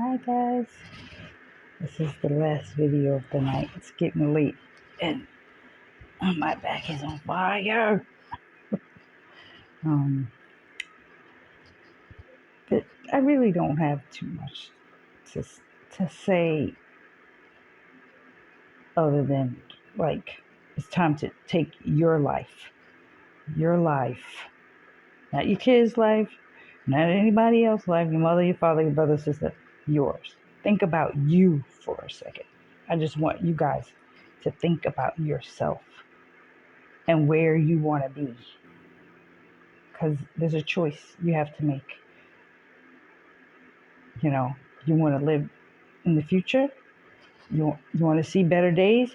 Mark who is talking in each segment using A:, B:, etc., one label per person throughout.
A: Hi guys, this is the last video of the night. It's getting late and my back is on fire. Um, but I really don't have too much to, to say other than like it's time to take your life, not your kid's life, not anybody else's life, your mother, your father, your brother, sister, yours. Think about you for a second. I just want you guys to think about yourself and where you want to be. Because there's a choice you have to make. You want to live in the future? You want to see better days?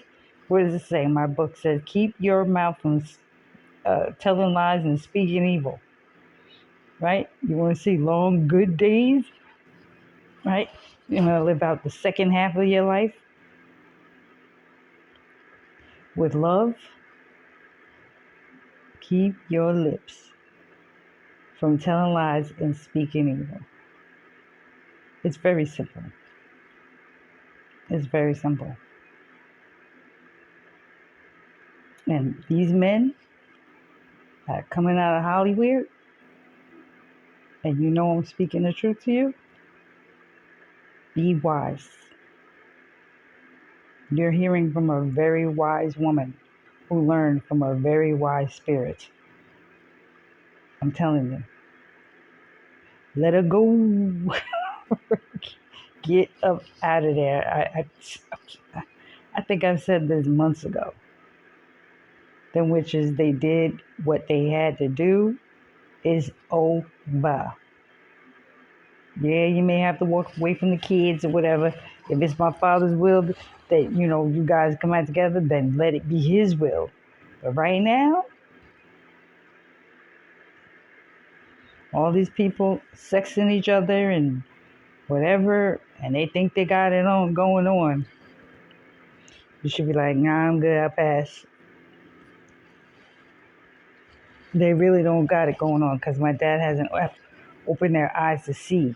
A: What does it say? My book says, keep your mouth from telling lies and speaking evil. Right? You want to see long, good days? Right? You want to live out the second half of your life with love? Keep your lips from telling lies and speaking evil. It's very simple. It's very simple. And these men that are coming out of Hollywood, and you know I'm speaking the truth to you, be wise. You're hearing from a very wise woman who learned from a very wise spirit. I'm telling you. Let her go. Get up out of there. I think I said this months ago. The witches, they did what they had to do. Is over. Yeah, you may have to walk away from the kids or whatever. If it's my father's will that, you guys come out together, then let it be his will. But right now, all these people sexing each other and whatever, and they think they got it on going on. You should be like, nah, I'm good, I pass. They really don't got it going on because my dad hasn't opened their eyes to see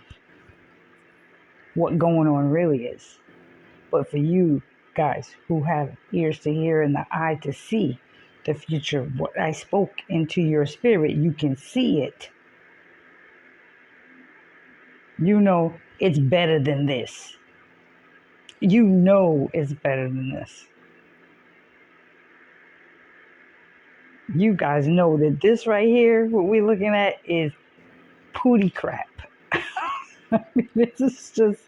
A: what going on really is. But for you guys who have ears to hear and the eye to see the future, what I spoke into your spirit, you can see it. You know it's better than this. You know it's better than this. You guys know that this right here, what we're looking at, is pooty crap. I mean, this is just,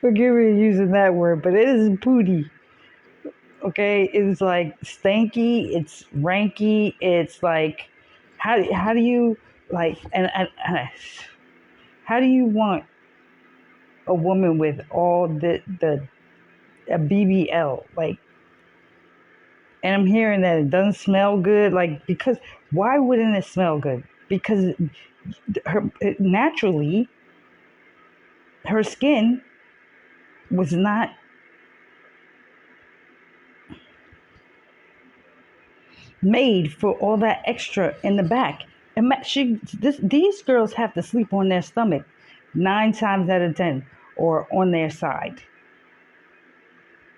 A: forgive me using that word, but it is pooty. Okay, it's like stanky, it's ranky, it's like, how do you like, and how do you want a woman with all the a BBL, like, and I'm hearing that it doesn't smell good, like, because why wouldn't it smell good? Because naturally her skin was not made for all that extra in the back. And these girls have to sleep on their stomach 9 times out of 10 or on their side.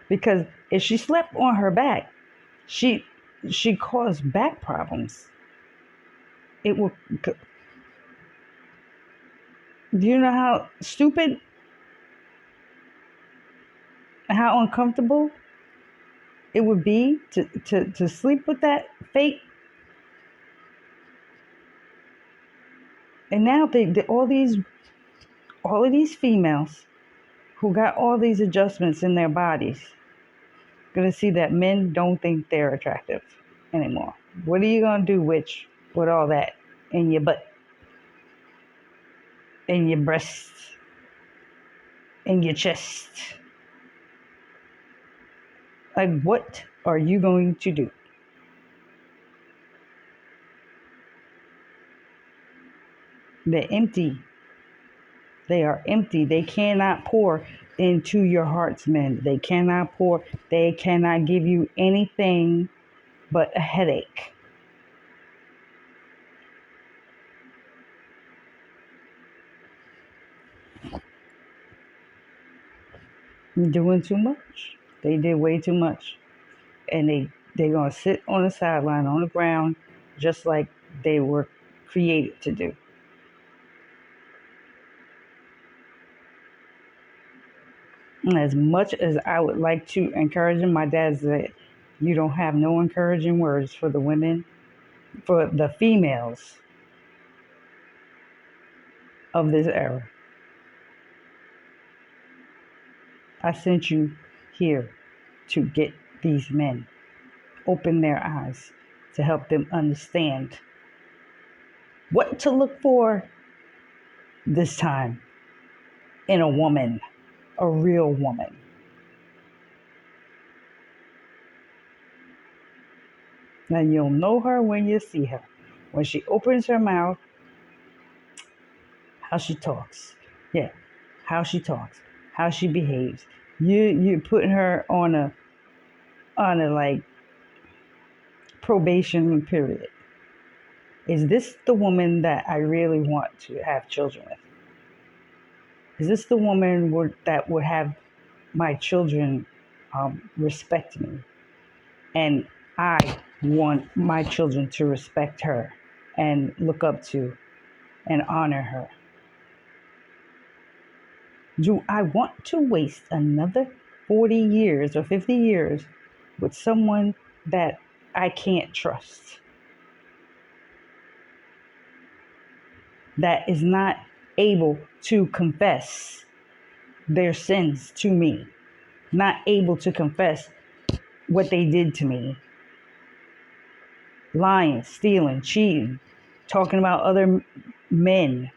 A: Because if she slept on her back, she caused back problems. It will. Do you know how stupid, how uncomfortable it would be to sleep with that fake? And now all of these females who got all these adjustments in their bodies gonna see that men don't think they're attractive anymore. What are you gonna do with all that in your butt, in your breasts, in your chest? Like, what are you going to do? They're empty. They are empty. They cannot pour into your hearts, men. They cannot pour. They cannot give you anything but a headache. Doing too much. They did way too much. And they're gonna sit on the sideline on the ground just like they were created to do. And as much as I would like to encourage them, my dad said, you don't have no encouraging words for the women, for the females of this era. I sent you here to get these men, open their eyes, to help them understand what to look for this time in a woman, a real woman. Now you'll know her when you see her. When she opens her mouth, how she talks. Yeah, how she talks, how she behaves. You're putting her on a like probation period. Is this the woman that I really want to have children with? Is this the woman that would have my children respect me? And I want my children to respect her and look up to and honor her. Do I want to waste another 40 years or 50 years with someone that I can't trust? That is not able to confess their sins to me, not able to confess what they did to me. Lying, stealing, cheating, talking about other men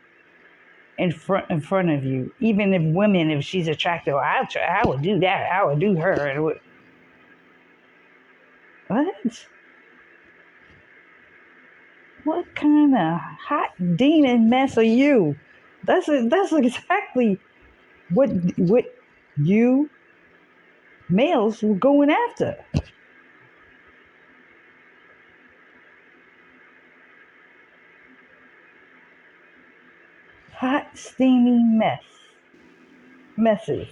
A: in front of you. Even if women, if she's attractive, I would do that. I would do her. What? What kind of hot demon mess are you? That's exactly what you males were going after. Hot, steamy messes.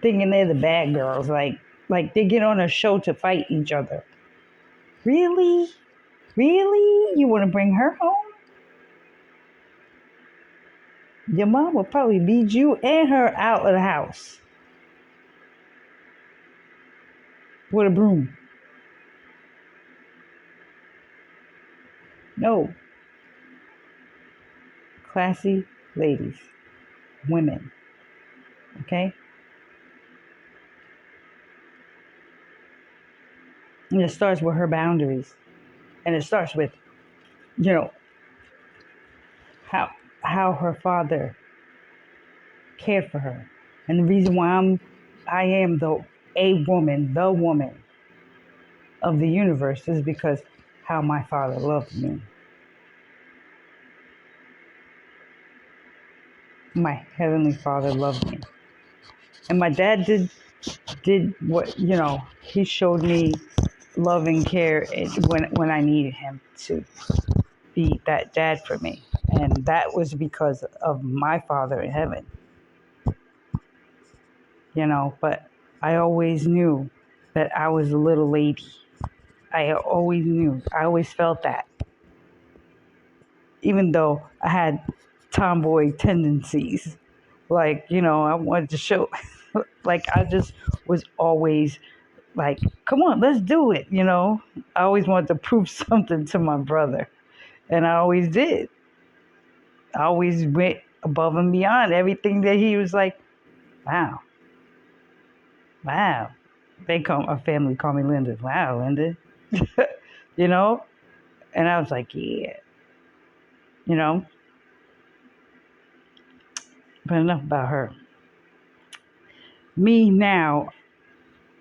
A: Thinking they're the bad girls, like they get on a show to fight each other. Really? Really? You want to bring her home? Your mom will probably beat you and her out of the house with a broom. No. Classy ladies, women, okay? And it starts with her boundaries. And it starts with, you know, how how her father cared for her. And the reason why I am the woman of the universe is because how my father loved me. My heavenly father loved me. And my dad did what, he showed me love and care when I needed him to be that dad for me. And that was because of my father in heaven, but I always knew that I was a little lady. I always knew. I always felt that. Even though I had tomboy tendencies. Like, I wanted to show, like, I just was always like, come on, let's do it, I always wanted to prove something to my brother. And I always did. I always went above and beyond everything that he was like, wow, wow. Our family call me Linda. Wow, Linda. you know? And I was like, yeah, you know? But enough about her. Me now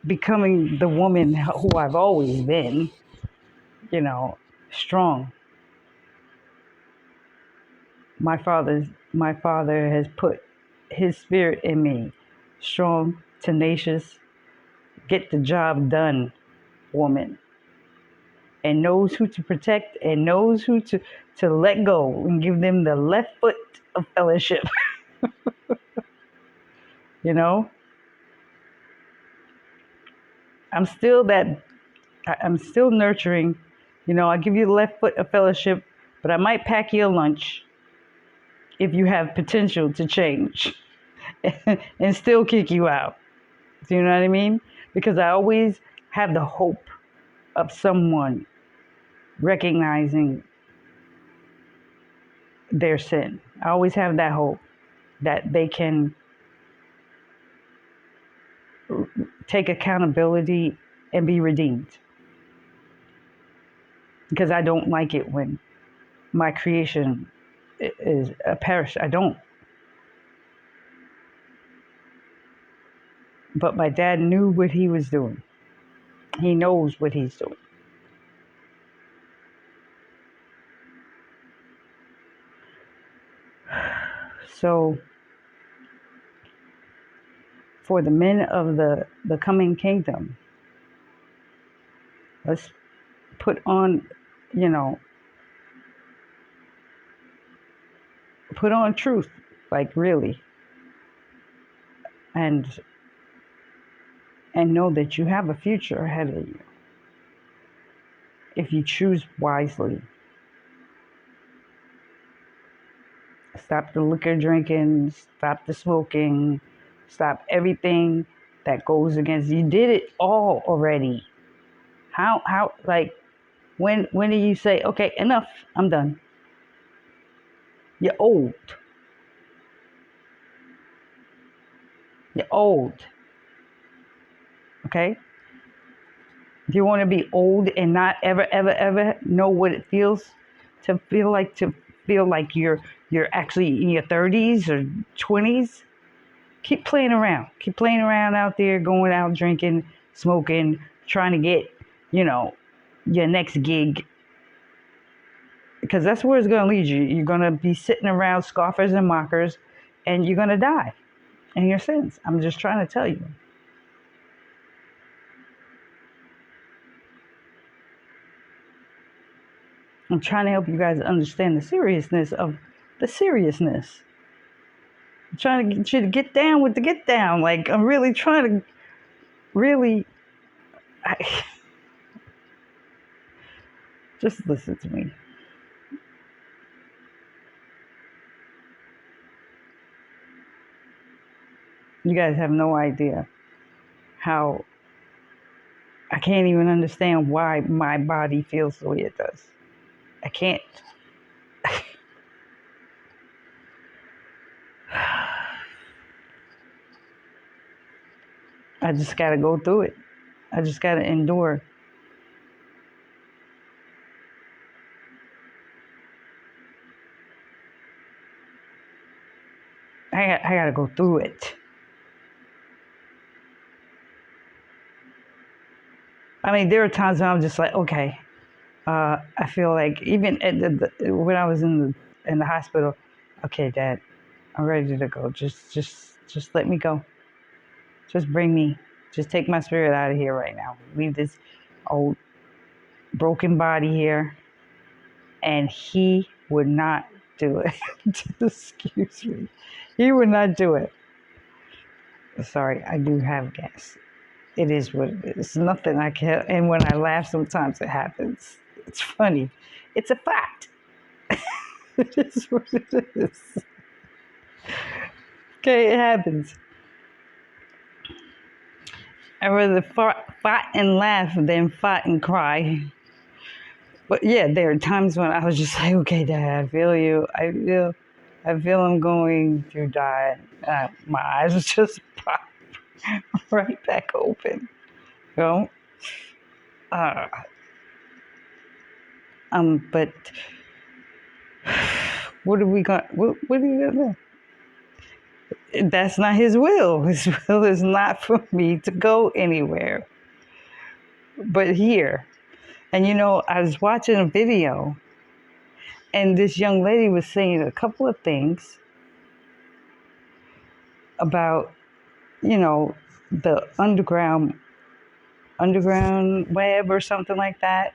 A: becoming the woman who I've always been, strong. My father has put his spirit in me. Strong, tenacious, get the job done woman. and knows who to protect and knows who to let go and give them the left foot of fellowship. You know, I'm still that, I'm still nurturing. You know, I give you the left foot of fellowship, but I might pack you a lunch if you have potential to change and still kick you out. Do you know what I mean? Because I always have the hope of someone recognizing their sin. I always have that hope that they can take accountability and be redeemed. Because I don't like it when my creation is a perish. I don't. But my dad knew what he was doing. He knows what he's doing. So for the men of the coming kingdom, let's put on, you know, put on truth, like really, and know that you have a future ahead of you if you choose wisely. Stop the liquor drinking, stop the smoking, stop everything that goes against. You did it all already. How like when do you say, okay, enough, I'm done? You're old. You're old. Okay? Do you want to be old and not ever know what it feels to feel like you're actually in your 30s or 20s? Keep playing around. Keep playing around out there, going out drinking, smoking, trying to get, you know, your next gig. Because that's where it's going to lead you. You're going to be sitting around scoffers and mockers, and you're going to die in your sins. I'm just trying to tell you. I'm trying to help you guys understand the seriousness of the seriousness. I'm trying to get you to get down with the get down. Like, I'm really trying to really just listen to me. You guys have no idea how I can't even understand why my body feels the way it does. I can't. I just got to go through it. I just got to endure. I got to go through it. I mean, there are times when I'm just like, okay. I feel like even at when I was in the hospital, okay, Dad, I'm ready to go. Just let me go. Just bring me. Just take my spirit out of here right now. Leave this old broken body here. And he would not do it. Excuse me. He would not do it. Sorry, I do have gas. It is what it is. Nothing I can. And when I laugh, sometimes it happens. It's funny. It's a fact. It is what it is. Okay, it happens. I rather fight and laugh than fight and cry. But yeah, there are times when I was just like, okay, Dad, I feel you. I feel I'm going to die. My eyes was just pop right back open. You know? Uh, but what are we going? What are you gonna do? That's not his will. His will is not for me to go anywhere, but here. And you know, I was watching a video, and this young lady was saying a couple of things about, you know, the underground web or something like that,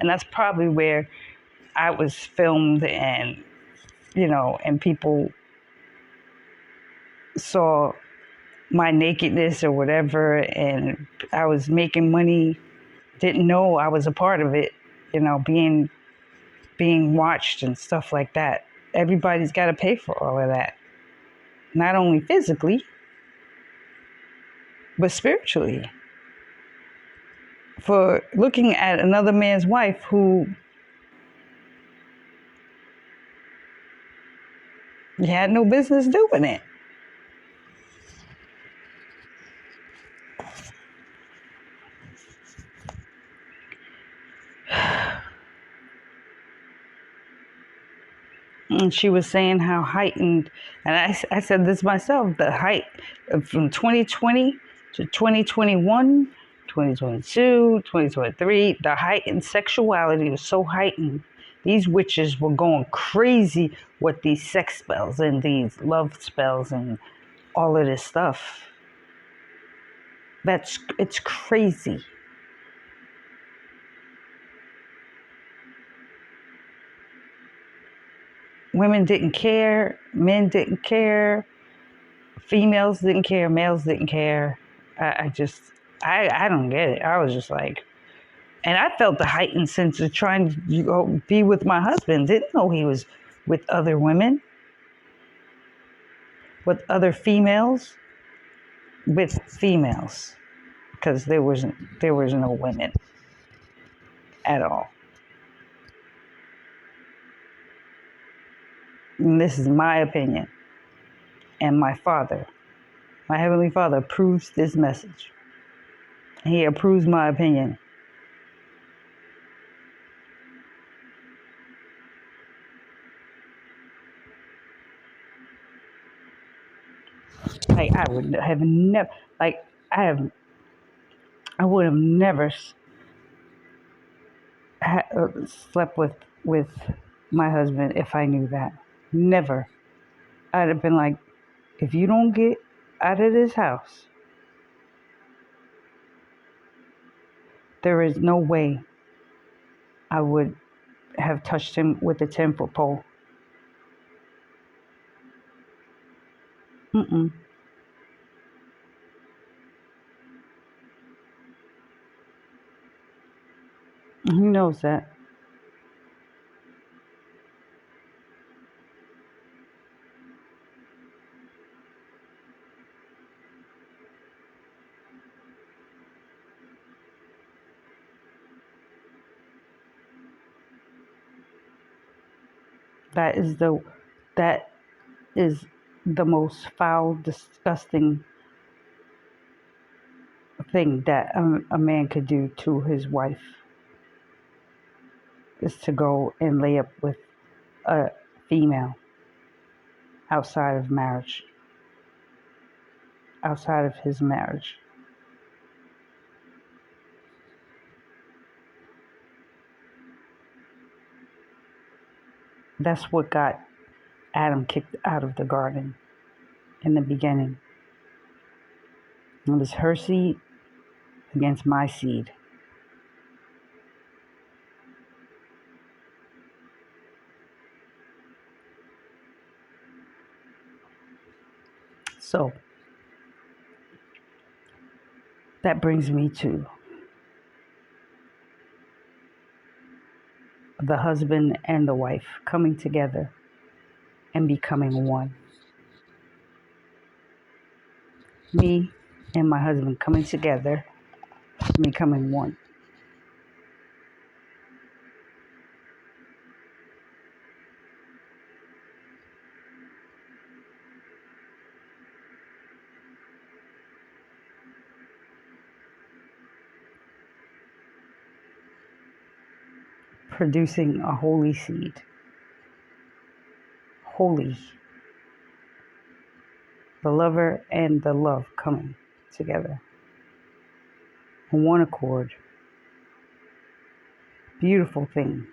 A: And that's probably where I was filmed, and and people saw my nakedness or whatever, and I was making money, didn't know I was a part of it, being watched and stuff like that. Everybody's got to pay for all of that, not only physically but spiritually, for looking at another man's wife who you had no business doing it. And she was saying how heightened, and I said this myself, the height from 2020 to 2021, 2022, 2023, the heightened sexuality was so heightened. These witches were going crazy with these sex spells and these love spells and all of this stuff. It's crazy. Women didn't care, men didn't care, females didn't care, males didn't care. I don't get it. I was just like, and I felt the heightened sense of trying to be with my husband. Didn't know he was with other women, with other females, because there was no women at all. And this is my opinion, and my Heavenly Father approves this message. He approves my opinion. Like I would have never, like I would have never slept with my husband if I knew that. Never. I'd have been like, if you don't get out of this house, there is no way I would have touched him with a 10-foot pole. Mm-mm. He knows that. That is the that is the most foul, disgusting thing that a man could do to his wife, is to go and lay up with a female outside of marriage, outside of his marriage. That's what got Adam kicked out of the garden in the beginning. It was her seed against my seed. So that brings me to the husband and the wife coming together and becoming one. Me and my husband coming together and becoming one. Producing a holy seed. Holy. The lover and the love coming together. On one accord. Beautiful thing.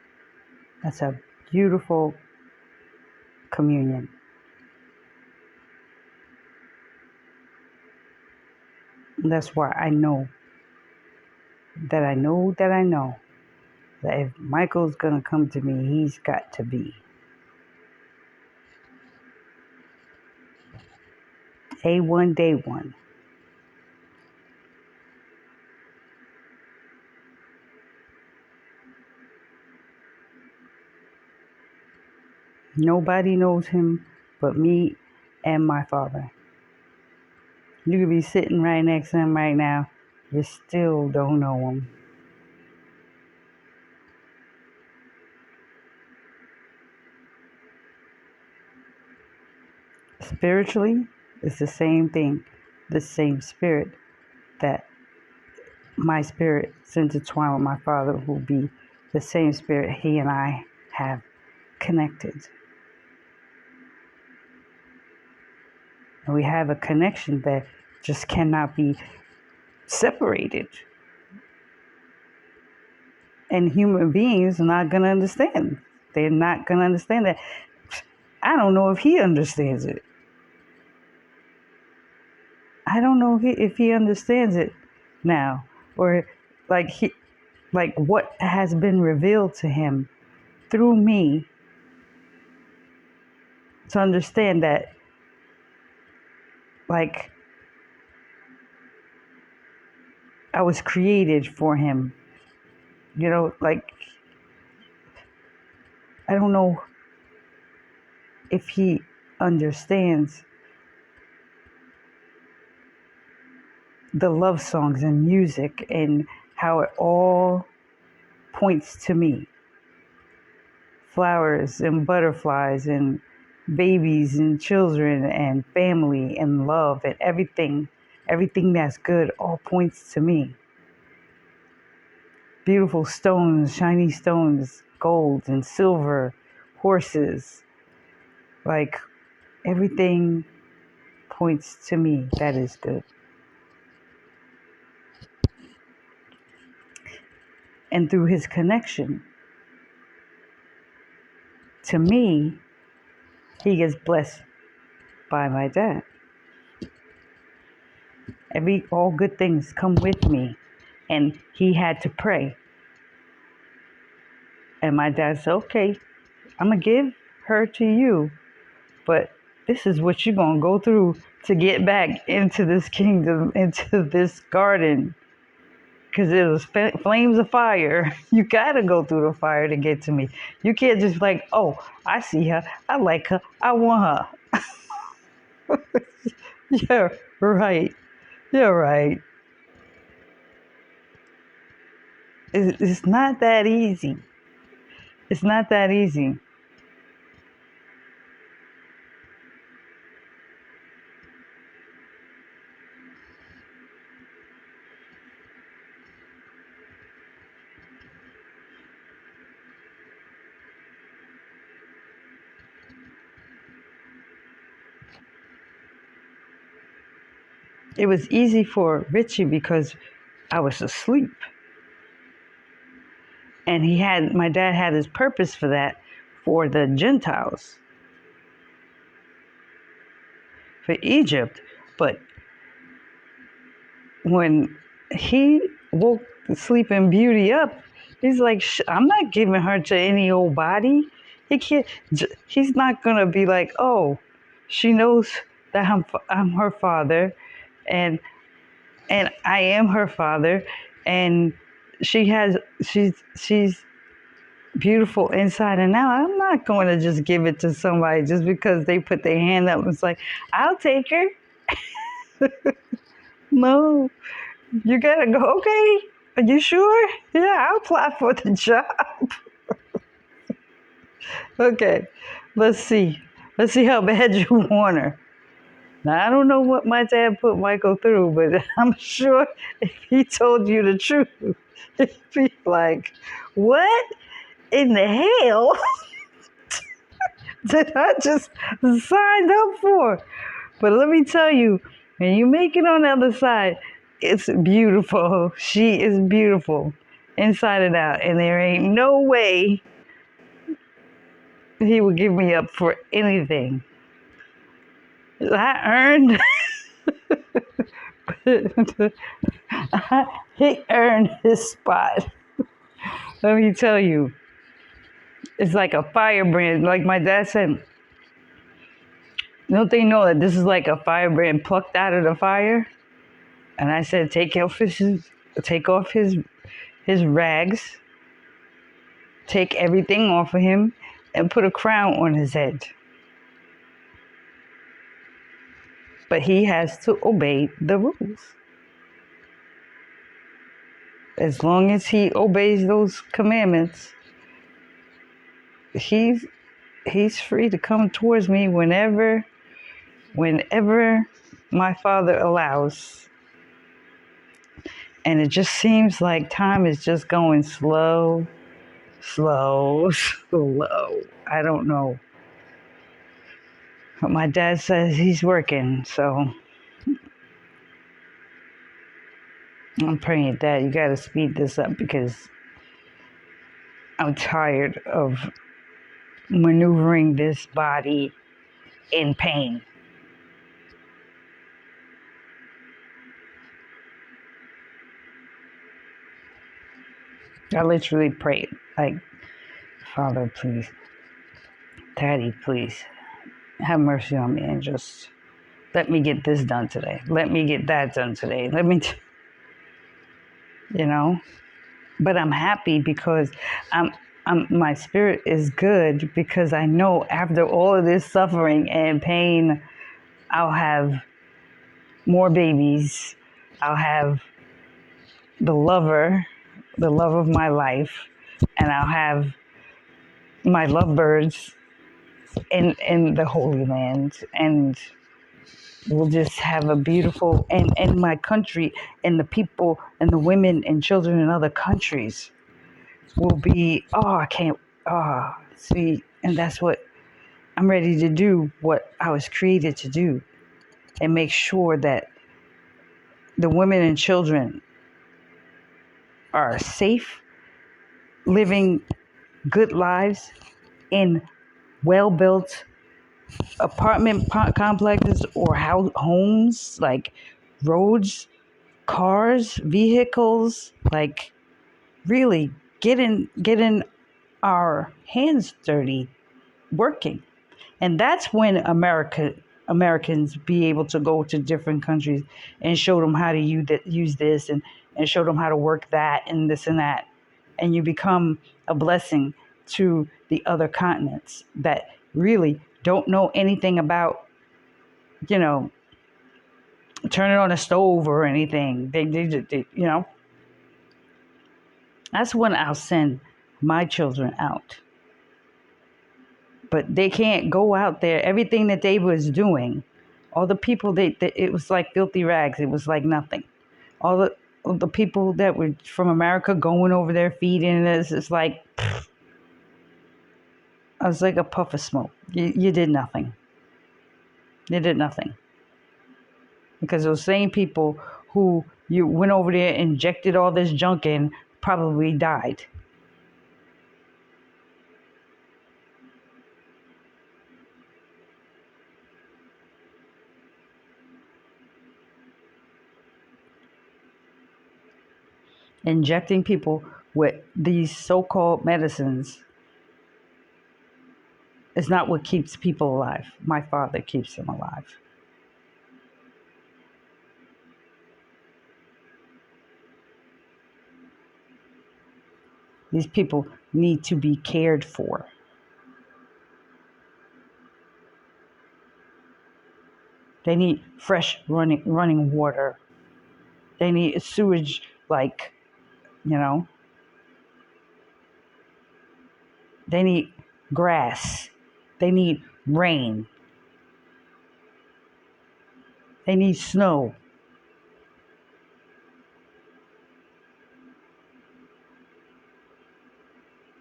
A: That's a beautiful communion. And that's why I know that I know that I know that if Michael's gonna come to me, he's got to be A1 day one. Nobody knows him but me and my father. You could be sitting right next to him right now. You still don't know him. Spiritually, it's the same thing. The same spirit that my spirit is intertwined with my father, who will be the same spirit he and I have connected. And we have a connection that just cannot be separated. And human beings are not going to understand. They're not going to understand that. I don't know if he understands it. I don't know if he understands it now, or like what has been revealed to him through me, to understand that, like, I was created for him. You know, like, I don't know if he understands the love songs and music and how it all points to me. Flowers and butterflies and babies and children and family and love and everything that's good all points to me. Beautiful stones, shiny stones, gold and silver, horses, like everything points to me that is good. And through his connection to me, he gets blessed by my dad. All good things come with me. And he had to pray. And my dad said, okay, I'm going to give her to you, but this is what you're going to go through to get back into this kingdom, into this garden. Because it was flames of fire. You got to go through the fire to get to me. You can't just like, oh, I see her. I like her. I want her. Yeah, right. You're right. It's not that easy. It's not that easy. It was easy for Richie because I was asleep. And my dad had his purpose for that, for the Gentiles, for Egypt. But when he woke the sleeping beauty up, he's like, I'm not giving her to any old body. He's not going to be like, oh, she knows that I'm her father, and I am her father, and she's beautiful inside and out. I'm not going to just give it to somebody just because they put their hand up. It's like, I'll take her. No, you gotta go. Okay, are you sure? Yeah, I'll apply for the job. Okay, let's see how bad you want her. Now, I don't know what my dad put Michael through, but I'm sure if he told you the truth, he'd be like, what in the hell did I just sign up for? But let me tell you, when you make it on the other side, it's beautiful. She is beautiful inside and out. And there ain't no way he would give me up for anything. I earned he earned his spot. Let me tell you, it's like a firebrand. Like my dad said, don't they know that this is like a firebrand plucked out of the fire? And I said, take off his rags, take everything off of him, and put a crown on his head. But he has to obey the rules. As long as he obeys those commandments, he's free to come towards me whenever my Father allows. And it just seems like time is just going slow, slow, slow. I don't know. But my dad says he's working, so I'm praying, Dad, you got to speed this up because I'm tired of maneuvering this body in pain. I literally prayed, like, Father, please, Daddy, please, have mercy on me and just let me get this done today. Let me get that done today. You know. But I'm happy because my spirit is good because I know after all of this suffering and pain, I'll have more babies. I'll have the love of my life, and I'll have my lovebirds in the Holy Land, and we'll just have a beautiful and my country and the people and the women and children in other countries will be I can't see, and that's what I'm ready to do, what I was created to do, and make sure that the women and children are safe, living good lives in well-built apartment complexes or homes, like roads, cars, vehicles, like really getting our hands dirty working. And that's when Americans be able to go to different countries and show them how to use this and show them how to work that and this and that. And you become a blessing to the other continents that really don't know anything about, you know, turning on a stove or anything. They that's when I'll send my children out. But they can't go out there. Everything that they was doing, all the people it was like filthy rags. It was like nothing. All the people that were from America going over there feeding us, it's like I was like a puff of smoke. You did nothing. You did nothing. Because those same people who you went over there, injected all this junk in, probably died. Injecting people with these so-called medicines is not what keeps people alive. My Father keeps them alive. These people need to be cared for. They need fresh running water. They need sewage, like, you know, they need grass. They need rain. They need snow.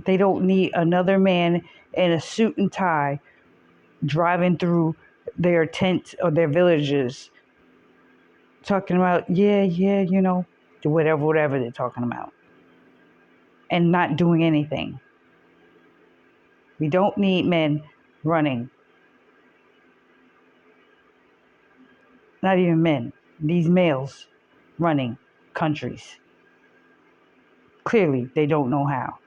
A: They don't need another man in a suit and tie driving through their tents or their villages talking about, whatever they're talking about, and not doing anything. We don't need men running. Not even men. These males running countries. Clearly, they don't know how.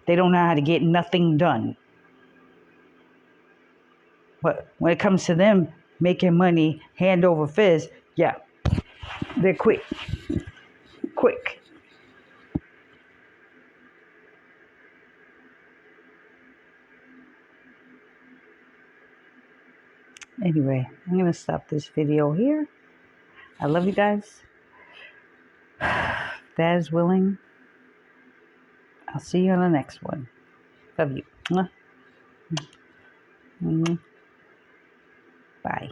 A: They don't know how to get nothing done. But when it comes to them making money hand over fist, yeah, they're quick. Quick. Anyway, I'm going to stop this video here. I love you guys. If that is willing, I'll see you on the next one. Love you. Mwah. Bye.